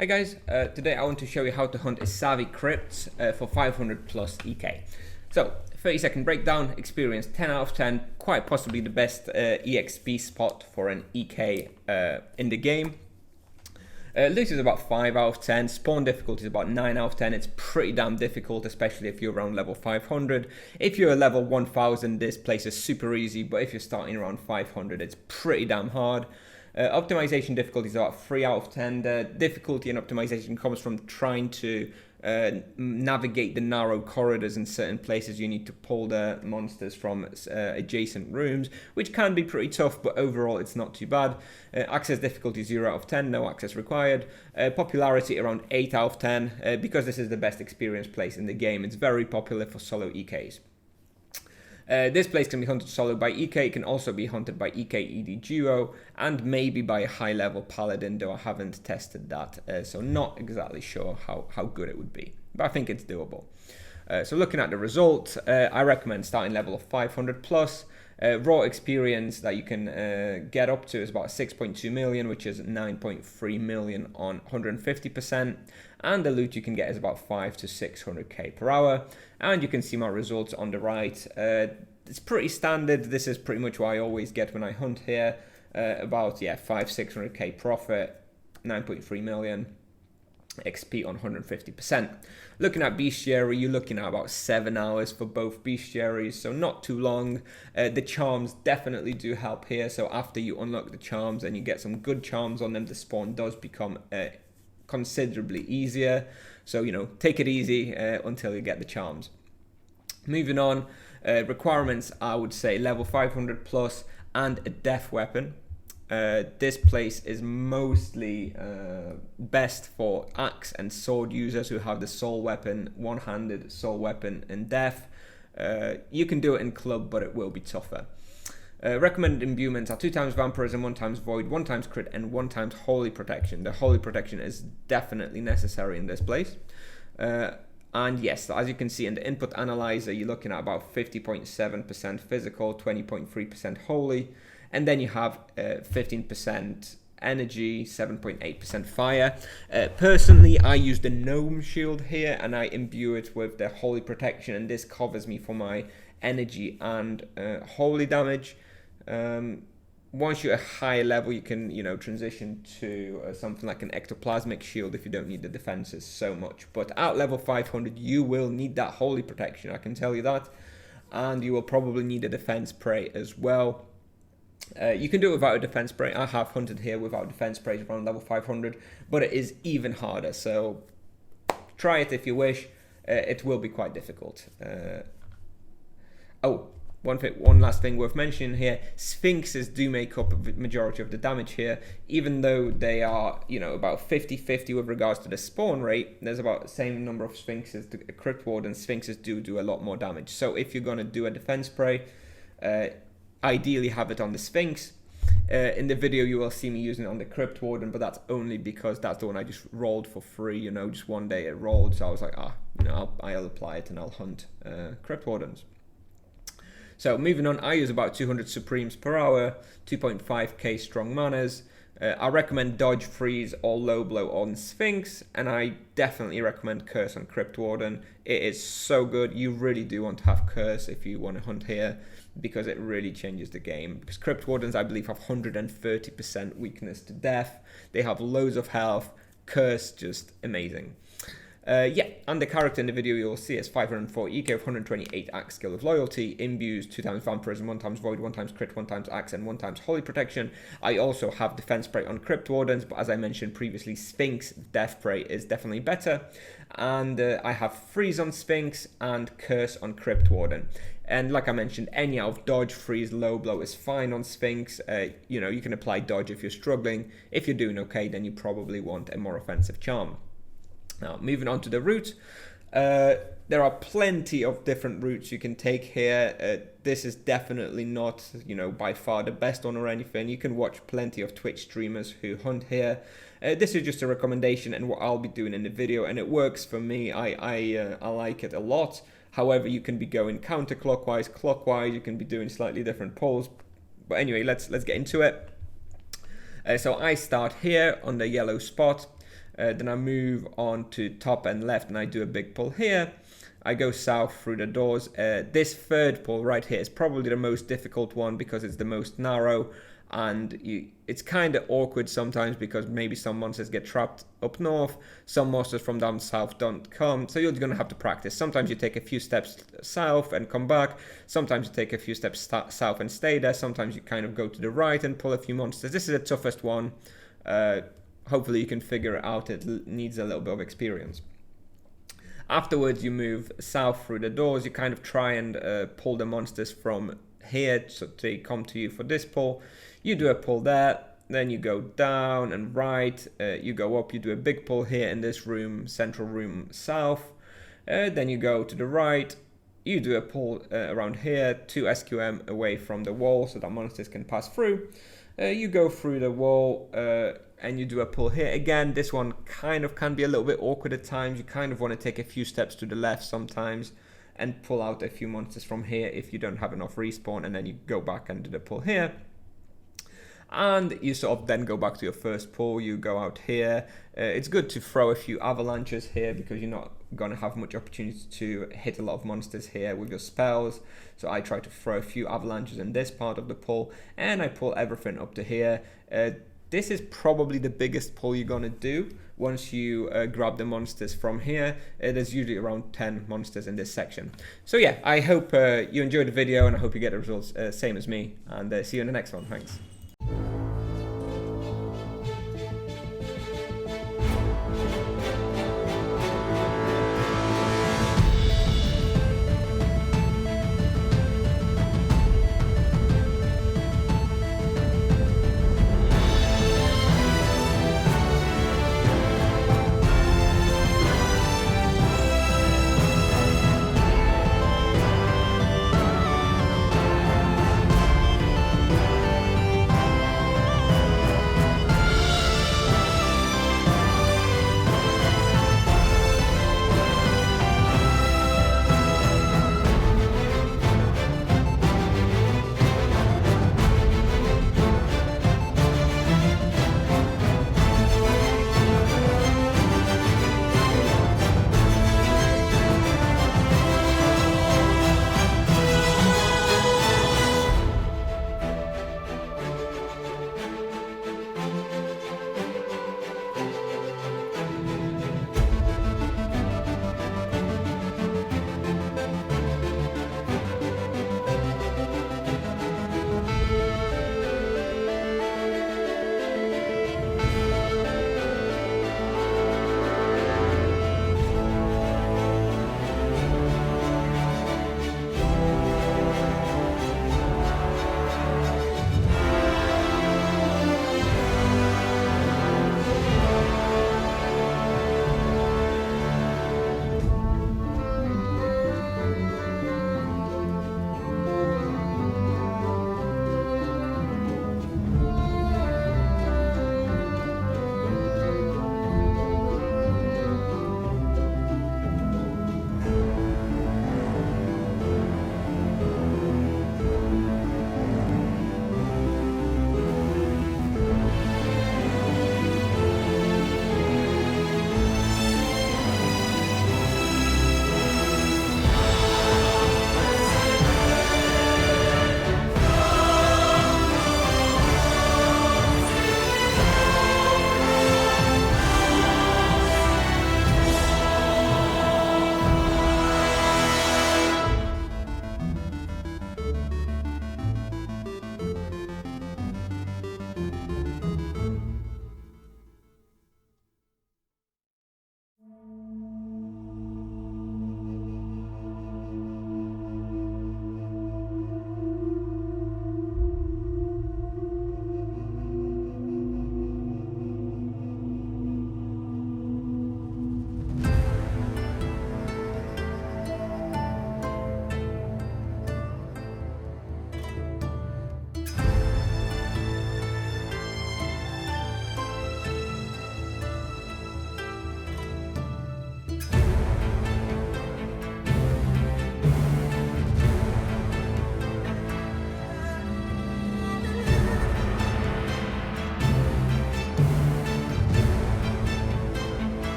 Hi guys, today I want to show you how to hunt Issavi crypts for 500 plus EK. So, 30-second breakdown, experience 10 out of 10, quite possibly the best EXP spot for an EK in the game. Loot is about 5 out of 10, spawn difficulty is about 9 out of 10, it's pretty damn difficult, especially if you're around level 500. If you're level 1000, this place is super easy, but if you're starting around 500, it's pretty damn hard. Optimization difficulty is about 3 out of 10. The difficulty in optimization comes from trying to navigate the narrow corridors in certain places. You need to pull the monsters from adjacent rooms, which can be pretty tough, but overall it's not too bad. Access difficulty 0 out of 10, no access required. Popularity around 8 out of 10, because this is the best experience place in the game. It's very popular for solo EKs. This place can be hunted solo by EK, it can also be hunted by EK-ED duo, and maybe by a high level paladin, though I haven't tested that, so not exactly sure how good it would be, but I think it's doable. So looking at the result, I recommend starting level of 500 plus. Raw experience that you can get up to is about 6.2 million, which is 9.3 million on 150%, and the loot you can get is about 5 to 600k per hour. And you can see my results on the right. It's pretty standard. This is pretty much what I always get when I hunt here. About 500-600k profit, 9.3 million XP on 150%. Looking at bestiary, you're looking at about 7 hours for both bestiaries, so not too long. The charms definitely do help here, so after you unlock the charms and you get some good charms on them, the spawn does become considerably easier. So, take it easy until you get the charms. Moving on, requirements, I would say level 500 plus and a death weapon. This place is mostly best for axe and sword users who have the soul weapon, one-handed soul weapon in death. You can do it in club, but it will be tougher. Recommended imbuements are 2 times vampirism, 1 times void, 1 times crit, and 1 times holy protection. The holy protection is definitely necessary in this place. And yes, as you can see in the input analyzer, you're looking at about 50.7% physical, 20.3% holy, and then you have 15% energy, 7.8% fire. Personally, I use the gnome shield here, and I imbue it with the holy protection, and this covers me for my energy and holy damage. Once you're at a higher level, you can transition to something like an ectoplasmic shield if you don't need the defenses so much. But at level 500, you will need that holy protection, I can tell you that, and you will probably need a defense spray as well. You can do it without a defense spray. I have hunted here without defense sprays around level 500, but it is even harder, so try it if you wish. It will be quite difficult. One last thing worth mentioning here, Sphinxes do make up a majority of the damage here, even though they are, about 50-50 with regards to the spawn rate. There's about the same number of Sphinxes to Crypt Wardens. Sphinxes do a lot more damage. So if you're going to do a defense spray, ideally have it on the Sphinx. In the video you will see me using it on the Crypt Warden, but that's only because that's the one I just rolled for free, just one day it rolled, so I was like, I'll apply it and I'll hunt Crypt Wardens. So moving on, I use about 200 Supremes per hour, 2.5k strong manas. I recommend dodge, freeze, or low blow on Sphinx, and I definitely recommend curse on Crypt Warden. It is so good. You really do want to have curse if you want to hunt here, because it really changes the game. Because Crypt Wardens, I believe, have 130% weakness to death. They have loads of health. Curse, just amazing. And the character in the video you'll see is 540 EK with 128 axe skill of loyalty, imbues 2 times vampirism, 1 times void, 1 times crit, 1 times axe, and 1 times holy protection. I also have defense spray on Crypt Wardens, but as I mentioned previously, Sphinx death spray is definitely better. And I have freeze on Sphinx and curse on Crypt Warden. And like I mentioned, any out of dodge, freeze, low blow is fine on Sphinx. You can apply dodge if you're struggling. If you're doing okay, then you probably want a more offensive charm. Now, moving on to the route, there are plenty of different routes you can take here. This is definitely not, by far the best one or anything. You can watch plenty of Twitch streamers who hunt here. This is just a recommendation and what I'll be doing in the video, and it works for me. I like it a lot. However, you can be going counterclockwise, clockwise. You can be doing slightly different pulls. But anyway, let's get into it. So I start here on the yellow spot. Then I move on to top and left and I do a big pull here. I go south through the doors. This third pull right here is probably the most difficult one because it's the most narrow, and it's kind of awkward sometimes because maybe some monsters get trapped up north, some monsters from down south don't come, so you're going to have to practice. Sometimes you take a few steps south and come back, sometimes you take a few steps south and stay there, sometimes you kind of go to the right and pull a few monsters. This is the toughest one. Hopefully you can figure it out. It needs a little bit of experience. Afterwards, you move south through the doors. You kind of try and pull the monsters from here so they come to you for this pull. You do a pull there, then you go down and right. You go up, you do a big pull here in this room, central room south. Then you go to the right. You do a pull around here, 2 SQM away from the wall so that monsters can pass through. You go through the wall and you do a pull here. Again, this one kind of can be a little bit awkward at times. You kind of want to take a few steps to the left sometimes and pull out a few monsters from here if you don't have enough respawn, and then you go back and do the pull here. And you sort of then go back to your first pull. You go out here. It's good to throw a few avalanches here because you're not going to have much opportunity to hit a lot of monsters here with your spells. So I try to throw a few avalanches in this part of the pull, and I pull everything up to here. This is probably the biggest pull you're going to do once you grab the monsters from here. There's usually around 10 monsters in this section. So yeah, I hope you enjoyed the video, and I hope you get the results same as me, and see you in the next one. Thanks.